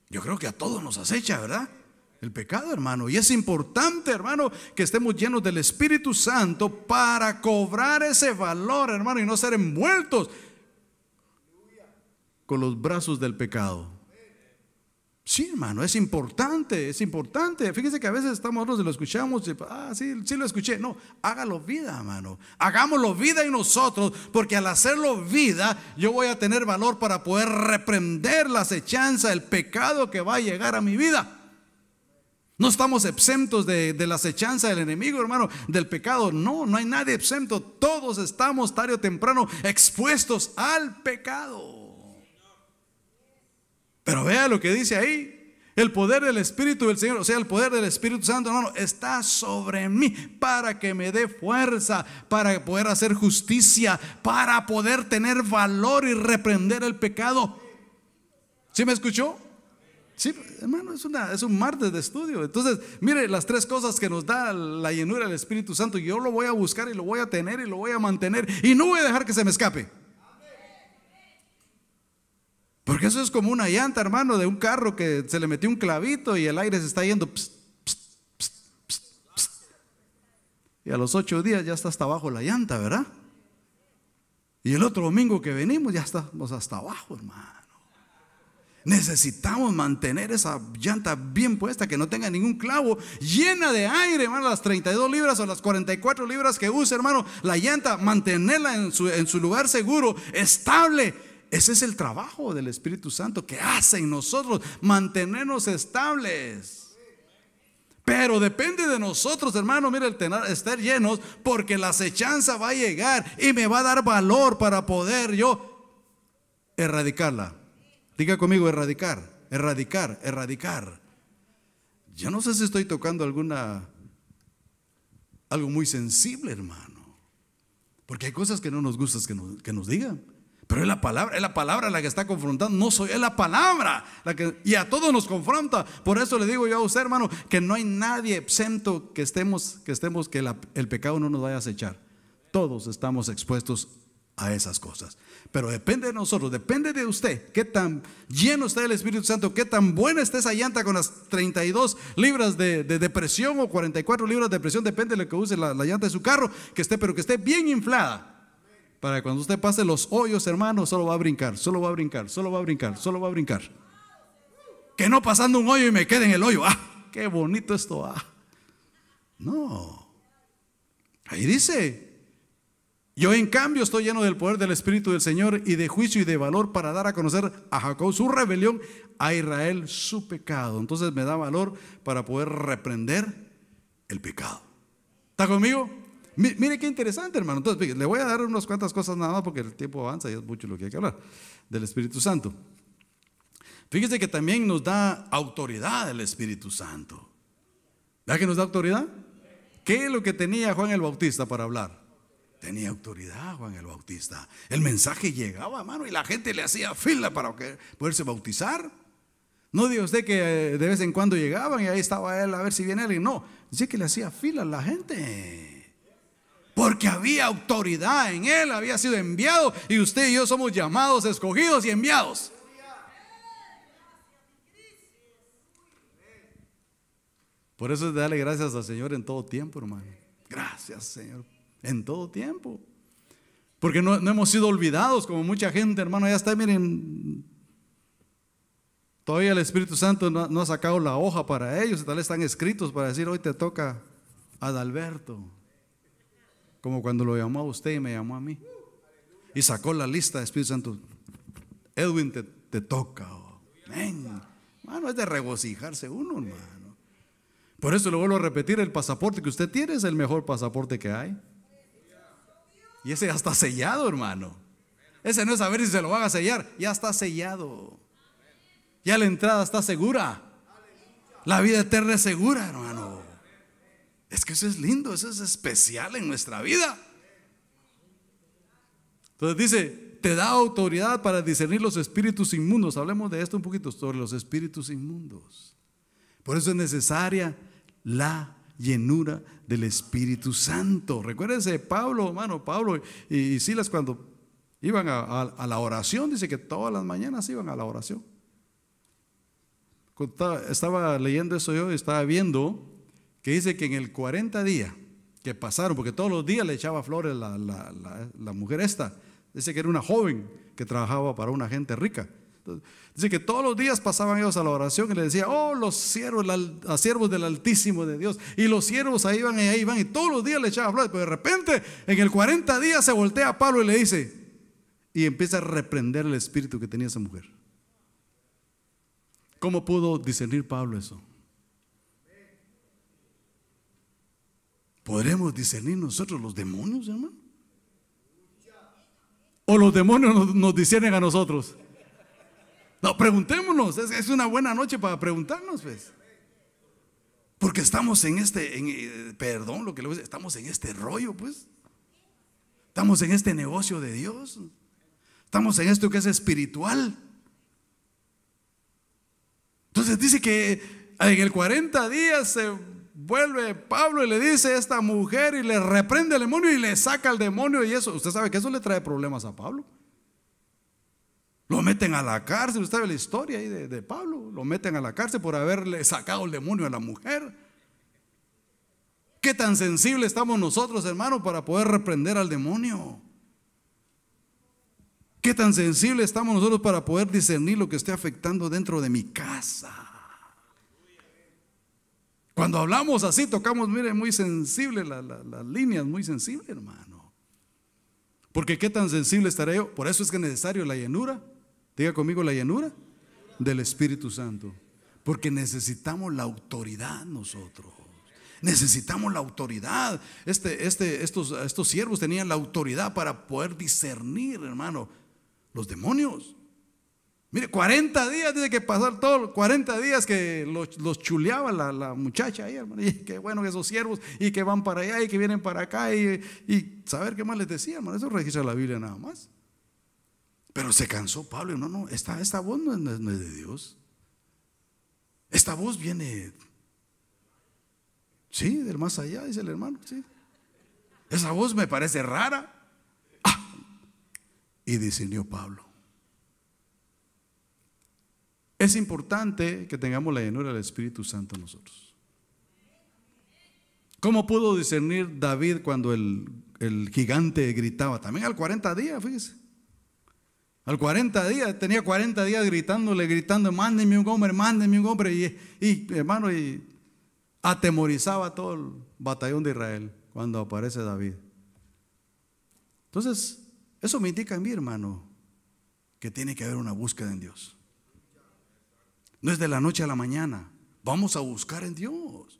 Yo creo que a todos nos acecha, ¿verdad? El pecado, hermano. Y es importante, hermano, que estemos llenos del Espíritu Santo para cobrar ese valor, hermano, y no ser envueltos con los brazos del pecado. Sí, hermano, es importante, es importante. Fíjese que a veces nosotros lo escuchamos y, sí lo escuché. No, hágalo vida, hermano. Hagámoslo vida en nosotros, porque al hacerlo vida, yo voy a tener valor para poder reprender la acechanza, el pecado que va a llegar a mi vida. No estamos exentos de la acechanza del enemigo, hermano, del pecado. No hay nadie exento. Todos estamos tarde o temprano expuestos al pecado. Pero vea lo que dice ahí: el poder del Espíritu del Señor, o sea, el poder del Espíritu Santo, hermano, está sobre mí para que me dé fuerza, para poder hacer justicia, para poder tener valor y reprender el pecado. ¿Sí me escuchó? Sí, hermano, es un martes de estudio. Entonces, mire las tres cosas que nos da la llenura del Espíritu Santo. Yo lo voy a buscar y lo voy a tener y lo voy a mantener, y no voy a dejar que se me escape. Porque eso es como una llanta, hermano, de un carro que se le metió un clavito y el aire se está yendo. Pst, pst, pst, pst, pst. Y a los 8 días ya está hasta abajo la llanta, ¿verdad? Y el otro domingo que venimos ya estamos hasta abajo, hermano. Necesitamos mantener esa llanta bien puesta, que no tenga ningún clavo, llena de aire, hermano. Las 32 libras o las 44 libras que use, hermano, la llanta, mantenerla en su lugar seguro, estable. Ese es el trabajo del Espíritu Santo que hace en nosotros, mantenernos estables. Pero depende de nosotros, hermano, mire, estar llenos, porque la acechanza va a llegar y me va a dar valor para poder yo erradicarla. Diga conmigo: erradicar, erradicar, erradicar. Yo no sé si estoy tocando algo muy sensible, hermano, porque hay cosas que no nos gusta que nos digan. Pero es la palabra la que está confrontando. No soy, es la palabra y a todos nos confronta. Por eso le digo yo a usted, hermano, que no hay nadie exento que el pecado no nos vaya a acechar. Todos estamos expuestos a esas cosas. Pero depende de nosotros, depende de usted, qué tan lleno está el Espíritu Santo, qué tan buena está esa llanta con las 32 libras de presión o 44 libras de presión, depende de lo que use la llanta de su carro, pero que esté bien inflada. Para que cuando usted pase los hoyos, hermano, solo va a brincar, solo va a brincar, solo va a brincar, solo va a brincar. Que no pasando un hoyo y me quede en el hoyo. Qué bonito esto. No. Ahí dice: yo en cambio estoy lleno del poder del Espíritu del Señor y de juicio y de valor, para dar a conocer a Jacob su rebelión, a Israel su pecado. Entonces me da valor para poder reprender el pecado. ¿Está conmigo? Mire qué interesante, hermano. Entonces, le voy a dar unas cuantas cosas nada más, porque el tiempo avanza y es mucho lo que hay que hablar del Espíritu Santo. Fíjese que también nos da autoridad el Espíritu Santo. ¿Verdad que nos da autoridad? ¿Qué es lo que tenía Juan el Bautista para hablar? Tenía autoridad Juan el Bautista. El mensaje llegaba, hermano, y la gente le hacía fila para poderse bautizar. No diga usted que de vez en cuando llegaban y ahí estaba él a ver si viene alguien. No, dice que le hacía fila a la gente, porque había autoridad en él, había sido enviado, y usted y yo somos llamados, escogidos y enviados. Por eso es de darle gracias al Señor en todo tiempo, hermano. Gracias, Señor, en todo tiempo. Porque no hemos sido olvidados como mucha gente, hermano. Ya está, miren, todavía el Espíritu Santo no ha sacado la hoja para ellos. Tal vez están escritos para decir: hoy te toca Adalberto. Como cuando lo llamó a usted y me llamó a mí. Y sacó la lista de Espíritu Santo. Edwin, te toca. Hermano, es de regocijarse uno, hermano. Por eso le vuelvo a repetir: el pasaporte que usted tiene es el mejor pasaporte que hay. Y ese ya está sellado, hermano. Ese no es a ver si se lo van a sellar. Ya está sellado. Ya la entrada está segura. La vida eterna es segura, hermano. Es que eso es lindo, eso es especial en nuestra vida. Entonces dice: te da autoridad para discernir los espíritus inmundos. Hablemos de esto un poquito, sobre los espíritus inmundos. Por eso es necesaria la llenura del Espíritu Santo. Recuérdense, Pablo, hermano, Pablo y Silas, cuando iban a la oración, dice que todas las mañanas iban a la oración. Estaba leyendo eso yo y estaba viendo que dice que en el 40 días que pasaron, porque todos los días le echaba flores la mujer esta. Dice que era una joven que trabajaba para una gente rica. Entonces, dice que todos los días pasaban ellos a la oración y le decía: oh, los siervos del Altísimo de Dios. Y los siervos ahí van, y todos los días le echaban flores. Pero de repente, en el 40 días se voltea a Pablo y le dice, y empieza a reprender el espíritu que tenía esa mujer. ¿Cómo pudo discernir Pablo eso? ¿Podremos discernir nosotros los demonios, hermano? ¿O los demonios nos disciernen a nosotros? No, preguntémonos. Es una buena noche para preguntarnos, pues. Porque estamos en perdón lo que le voy a decir, estamos en este rollo, pues. Estamos en este negocio de Dios. Estamos en esto que es espiritual. Entonces dice que en el 40 días se vuelve Pablo y le dice a esta mujer y le reprende al demonio y le saca al demonio. Y eso, usted sabe que eso le trae problemas a Pablo. Lo meten a la cárcel. Usted ve la historia ahí de Pablo. Lo meten a la cárcel por haberle sacado el demonio a la mujer. ¿Qué tan sensibles estamos nosotros, hermanos, para poder reprender al demonio? ¿Qué tan sensibles estamos nosotros para poder discernir lo que esté afectando dentro de mi casa? Cuando hablamos así, tocamos, mire, muy sensible las líneas, muy sensible, hermano. Porque qué tan sensible estaré yo. Por eso es que es necesario la llenura. Diga conmigo, la llenura del Espíritu Santo. Porque necesitamos la autoridad nosotros. Necesitamos la autoridad. Estos siervos tenían la autoridad para poder discernir, hermano, los demonios. Mire, 40 días dice que pasaron todos 40 días que los chuleaba la muchacha ahí, hermano. Y qué bueno que esos siervos, y que van para allá y que vienen para acá, y saber qué más les decía, hermano. Eso registra la Biblia nada más. Pero se cansó Pablo. No, esta voz no es de Dios. Esta voz viene, sí, del más allá, dice el hermano, sí. Esa voz me parece rara. Y discernió Pablo. Es importante que tengamos la llenura del Espíritu Santo nosotros. ¿Cómo pudo discernir David cuando el gigante gritaba? También al 40 días, fíjese. Al 40 días, tenía 40 días gritando, mándenme un hombre, y hermano, y atemorizaba a todo el batallón de Israel cuando aparece David. Entonces, eso me indica a mí, hermano, que tiene que haber una búsqueda en Dios. No es de la noche a la mañana. Vamos a buscar en Dios.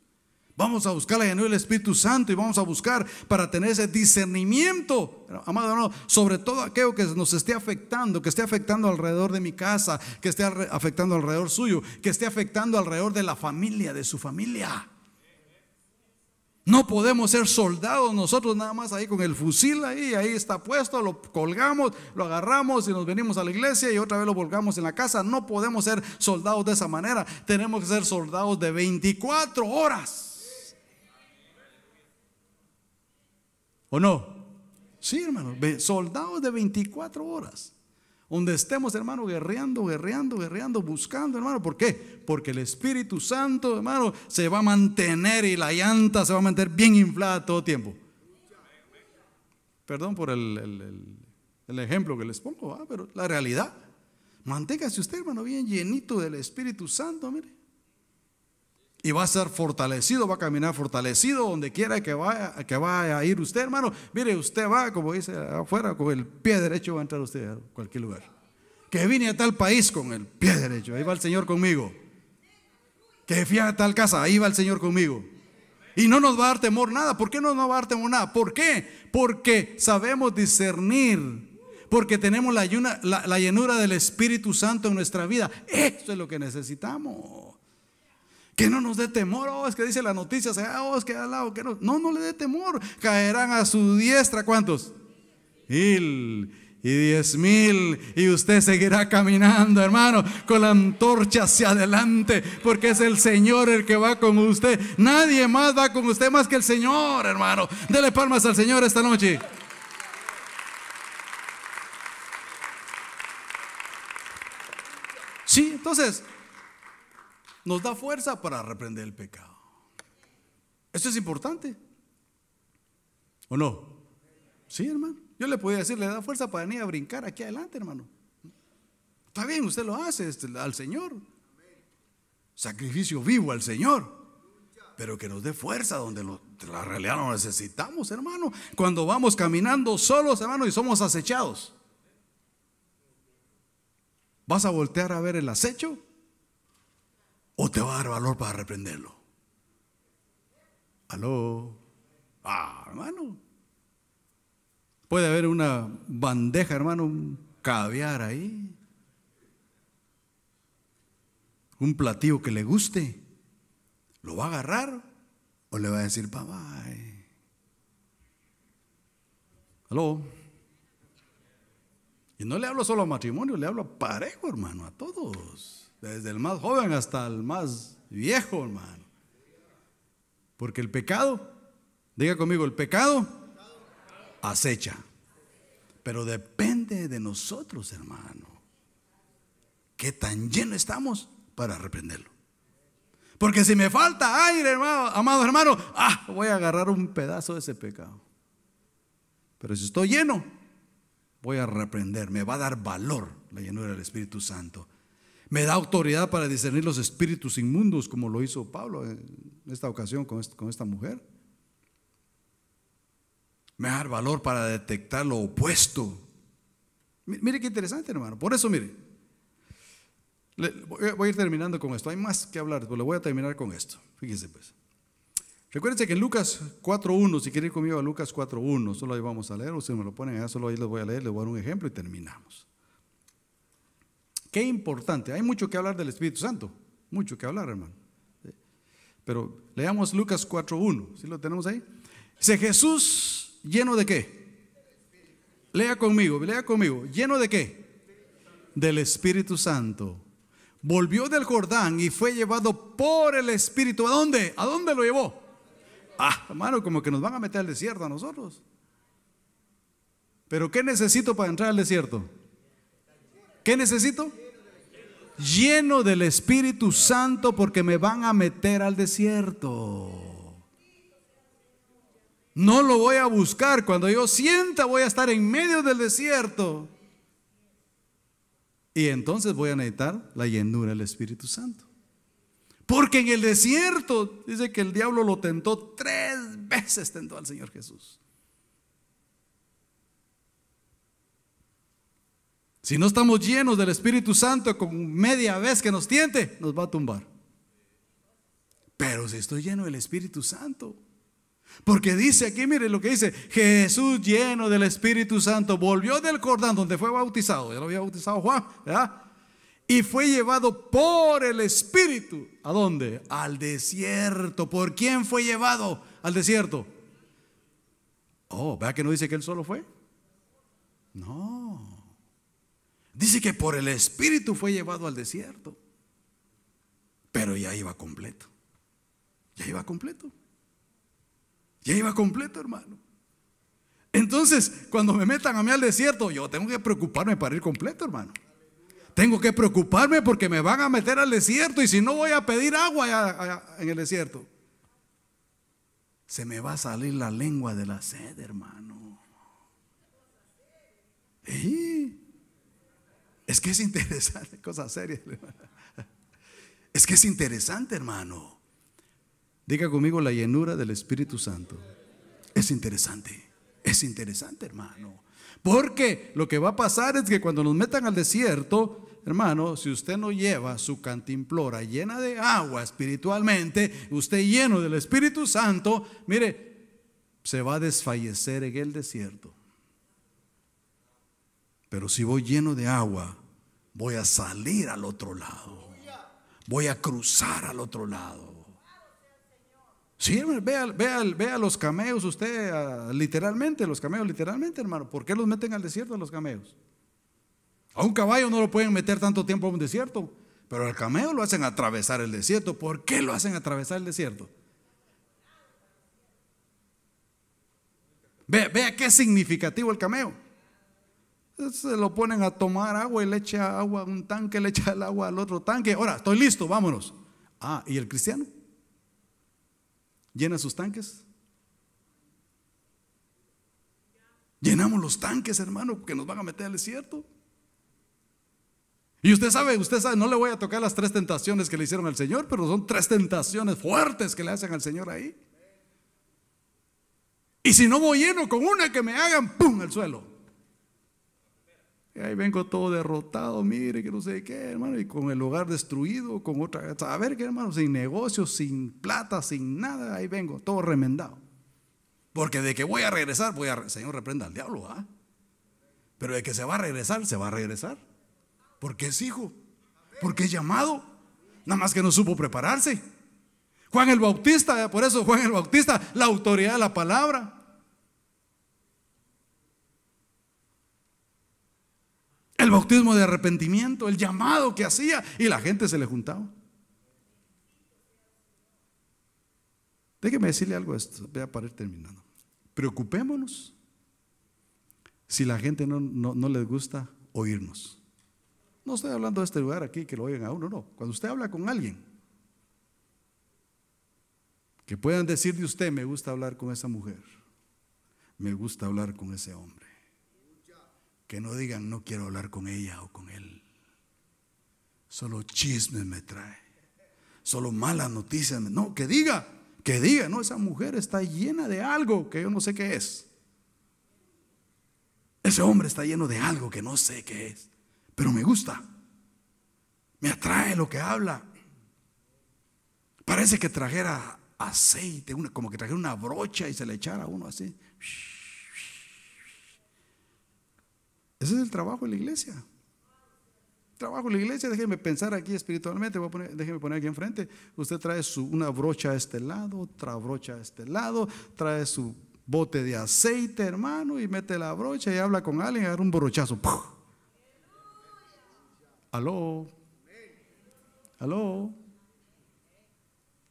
Vamos a buscar la llenura del Espíritu Santo y vamos a buscar para tener ese discernimiento, amado hermano, sobre todo aquello que nos esté afectando, que esté afectando alrededor de mi casa, que esté afectando alrededor suyo, que esté afectando alrededor de la familia, de su familia. No podemos ser soldados nosotros nada más ahí con el fusil ahí está puesto, lo colgamos, lo agarramos y nos venimos a la iglesia y otra vez lo volcamos en la casa. No podemos ser soldados de esa manera. Tenemos que ser soldados de 24 horas. ¿O no? Sí, hermano, soldados de 24 horas. Donde estemos, hermano, guerreando, buscando, hermano. ¿Por qué? Porque el Espíritu Santo, hermano, se va a mantener y la llanta se va a mantener bien inflada todo el tiempo. Perdón por el ejemplo que les pongo, pero la realidad. Manténgase usted, hermano, bien llenito del Espíritu Santo, mire. Y va a ser fortalecido, va a caminar fortalecido donde quiera que vaya a ir usted, hermano. Mire, usted va, como dice afuera, con el pie derecho va a entrar usted a cualquier lugar. Que vine a tal país con el pie derecho, ahí va el Señor conmigo. Que fui a tal casa, ahí va el Señor conmigo. Y no nos va a dar temor nada. ¿Por qué no nos va a dar temor nada? ¿Por qué? Porque sabemos discernir. Porque tenemos la llenura del Espíritu Santo en nuestra vida. Eso es lo que necesitamos. Que no nos dé temor. Es que dice la noticia, es que al lado, que no le dé temor. Caerán a su diestra, ¿cuántos? 1,000 y 10,000, y usted seguirá caminando, hermano, con la antorcha hacia adelante, porque es el Señor el que va con usted. Nadie más va con usted más que el Señor, hermano. Dele palmas al Señor esta noche. Sí, entonces nos da fuerza para reprender el pecado. Esto es importante, ¿o no? Sí, hermano. Yo le podía decir, le da fuerza para venir a brincar aquí adelante, hermano. Está bien, usted lo hace al Señor. Sacrificio vivo al Señor. Pero que nos dé fuerza donde la realidad lo necesitamos, hermano. Cuando vamos caminando solos, hermano, y somos acechados, ¿vas a voltear a ver el acecho? ¿O te va a dar valor para reprenderlo? ¿Aló? Hermano. Puede haber una bandeja, hermano, un caviar ahí. Un platillo que le guste. ¿Lo va a agarrar o le va a decir bye bye? ¿Aló? Y no le hablo solo a matrimonio, le hablo a parejo, hermano, a todos. Desde el más joven hasta el más viejo, hermano. Porque el pecado, diga conmigo, el pecado acecha. Pero depende de nosotros, hermano. ¿Qué tan lleno estamos para reprenderlo? Porque si me falta aire, hermano, amado hermano, voy a agarrar un pedazo de ese pecado. Pero si estoy lleno, voy a reprender. Me va a dar valor la llenura del Espíritu Santo. Me da autoridad para discernir los espíritus inmundos, como lo hizo Pablo en esta ocasión con esta mujer. Me da valor para detectar lo opuesto. Mire qué interesante, hermano. Por eso, mire, voy a ir terminando con esto. Hay más que hablar, pero le voy a terminar con esto. Fíjese pues. Recuérdense que en Lucas 4:1, si quiere ir conmigo a Lucas 4:1, solo ahí vamos a leer, ustedes me lo ponen allá, solo ahí les voy a leer, les voy a dar un ejemplo y terminamos. Qué importante, hay mucho que hablar del Espíritu Santo, mucho que hablar, hermano. Pero leamos Lucas 4:1, ¿sí lo tenemos ahí? Dice, Jesús, ¿lleno de qué? Lea conmigo, ¿lleno de qué? Del Espíritu Santo. Volvió del Jordán y fue llevado por el Espíritu. ¿A dónde? ¿A dónde lo llevó? Hermano, como que nos van a meter al desierto a nosotros. ¿Pero qué necesito para entrar al desierto? ¿Qué necesito? Lleno del Espíritu Santo, porque me van a meter al desierto. No lo voy a buscar. Cuando yo sienta, voy a estar en medio del desierto. Y entonces voy a necesitar la llenura del Espíritu Santo. Porque en el desierto dice que el diablo lo tentó 3 veces, tentó al Señor Jesús. Si no estamos llenos del Espíritu Santo, con media vez que nos tiente, nos va a tumbar. Pero si estoy lleno del Espíritu Santo, porque dice aquí, mire lo que dice: Jesús, lleno del Espíritu Santo, volvió del Jordán, donde fue bautizado. Ya lo había bautizado Juan, ¿verdad? Y fue llevado por el Espíritu. ¿A dónde? Al desierto. ¿Por quién fue llevado al desierto? ¿Vea que no dice que él solo fue? No. Dice que por el Espíritu fue llevado al desierto. Pero ya iba completo. Ya iba completo. Ya iba completo, hermano. Entonces, cuando me metan a mí al desierto, yo tengo que preocuparme para ir completo, hermano. Tengo que preocuparme porque me van a meter al desierto, y si no, voy a pedir agua allá en el desierto. Se me va a salir la lengua de la sed, hermano. Y es que es interesante, cosa seria. Es que es interesante, hermano. Diga conmigo, la llenura del Espíritu Santo. Es interesante, hermano. Porque lo que va a pasar es que cuando nos metan al desierto, hermano, si usted no lleva su cantimplora llena de agua espiritualmente, usted lleno del Espíritu Santo, mire, se va a desfallecer en el desierto. Pero si voy lleno de agua, voy a salir al otro lado. Voy a cruzar al otro lado. Sí, vea los camellos usted, literalmente, los camellos literalmente, hermano. ¿Por qué los meten al desierto los camellos? A un caballo no lo pueden meter tanto tiempo a un desierto, pero al camello lo hacen atravesar el desierto. ¿Por qué lo hacen atravesar el desierto? Vea qué significativo el camello. Se lo ponen a tomar agua y le echa agua a un tanque, le echa el agua al otro tanque. Ahora, estoy listo, vámonos. ¿Y el cristiano? ¿Llena sus tanques? Llenamos los tanques, hermano, que nos van a meter al desierto. Y usted sabe, no le voy a tocar las 3 tentaciones que le hicieron al Señor, pero son 3 tentaciones fuertes que le hacen al Señor ahí. Y si no voy lleno con una que me hagan, ¡pum!, al suelo. Y ahí vengo todo derrotado, mire, que no sé qué, hermano, y con el hogar destruido, con otra, a ver qué, hermano, sin negocios, sin plata, sin nada, ahí vengo, todo remendado. Porque de que voy a regresar, Señor, reprenda al diablo, pero de que se va a regresar, se va a regresar. Porque es hijo, porque es llamado, nada más que no supo prepararse. Juan el Bautista, por eso Juan el Bautista, la autoridad de la palabra. El bautismo de arrepentimiento, el llamado que hacía, y la gente se le juntaba. Déjeme decirle algo a esto, voy a parar terminando. Preocupémonos si la gente no les gusta oírnos. No estoy hablando de este lugar aquí que lo oigan a uno, no. Cuando usted habla con alguien, que puedan decir de usted: me gusta hablar con esa mujer, me gusta hablar con ese hombre. Que no digan: no quiero hablar con ella o con él, solo chismes me trae, solo malas noticias. No, que diga, no, esa mujer está llena de algo que yo no sé qué es. Ese hombre está lleno de algo que no sé qué es, pero me gusta, me atrae lo que habla. Parece que trajera aceite, como que trajera una brocha y se le echara a uno así. Ese es el trabajo de la iglesia. Trabajo de la iglesia, déjeme pensar aquí espiritualmente. Déjeme poner aquí enfrente. Usted trae una brocha a este lado, otra brocha a este lado, trae su bote de aceite, hermano, y mete la brocha y habla con alguien y agarra un brochazo. ¡Puf! Aló.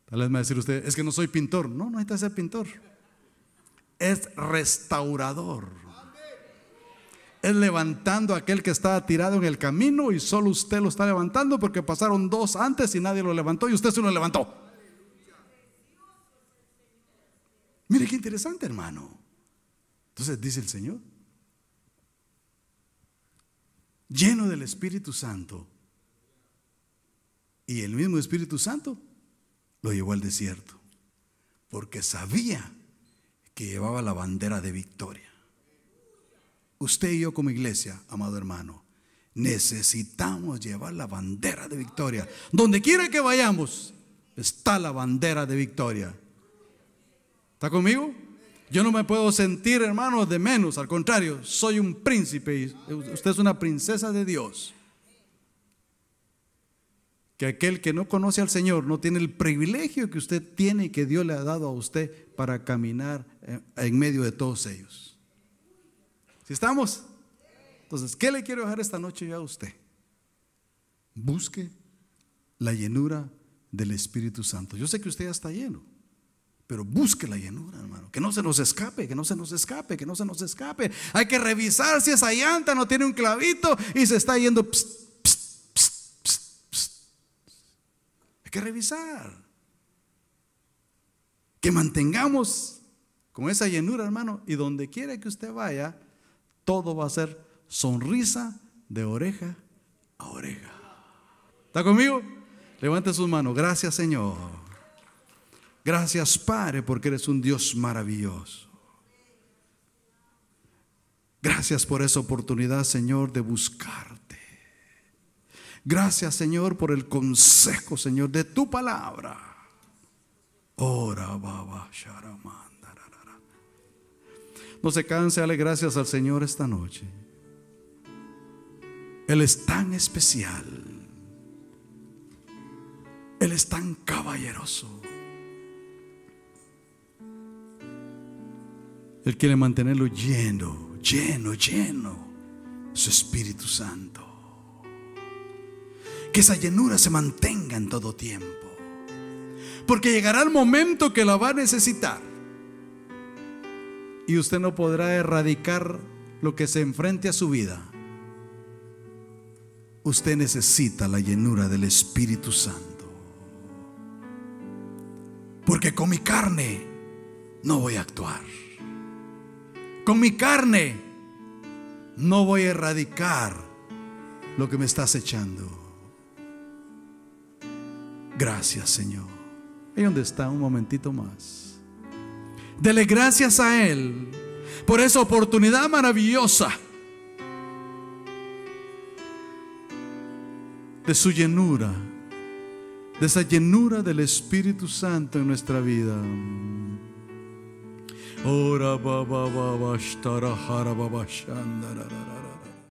Tal vez me va a decir usted: es que no soy pintor. No necesita ser pintor. Es restaurador. Es levantando a aquel que estaba tirado en el camino y solo usted lo está levantando porque pasaron 2 antes y nadie lo levantó y usted se lo levantó. Mire qué interesante, hermano. Entonces dice el Señor, lleno del Espíritu Santo, y el mismo Espíritu Santo lo llevó al desierto porque sabía que llevaba la bandera de victoria. Usted y yo como iglesia, amado hermano, necesitamos llevar la bandera de victoria. Donde quiera que vayamos, está la bandera de victoria. ¿Está conmigo? Yo no me puedo sentir, hermano, de menos. Al contrario, soy un príncipe y usted es una princesa de Dios. Que aquel que no conoce al Señor no tiene el privilegio que usted tiene y que Dios le ha dado a usted para caminar en medio de todos ellos. ¿Sí estamos? Entonces, ¿qué le quiero dejar esta noche yo a usted? Busque la llenura del Espíritu Santo. Yo sé que usted ya está lleno, pero busque la llenura, hermano. Que no se nos escape, que no se nos escape, que no se nos escape. Hay que revisar si esa llanta no tiene un clavito y se está yendo. Hay que revisar. Que mantengamos con esa llenura, hermano, y donde quiera que usted vaya, todo va a ser sonrisa de oreja a oreja. ¿Está conmigo? Levante sus manos. Gracias, Señor. Gracias, Padre, porque eres un Dios maravilloso. Gracias por esa oportunidad, Señor, de buscarte. Gracias, Señor, por el consejo, Señor, de tu palabra. Ora, baba, sharamanda. No se canse, dale gracias al Señor esta noche. Él es tan especial. Él es tan caballeroso. Él quiere mantenerlo lleno su Espíritu Santo. Que esa llenura se mantenga en todo tiempo, porque llegará el momento que la va a necesitar, y usted no podrá erradicar lo que se enfrente a su vida. Usted necesita la llenura del Espíritu Santo, porque con mi carne no voy a actuar. Con mi carne no voy a erradicar lo que me está acechando. Gracias, Señor. Ahí donde está, un momentito más. Dele gracias a Él por esa oportunidad maravillosa de su llenura, de esa llenura del Espíritu Santo en nuestra vida. Ora baba baba shtara hara baba shandara.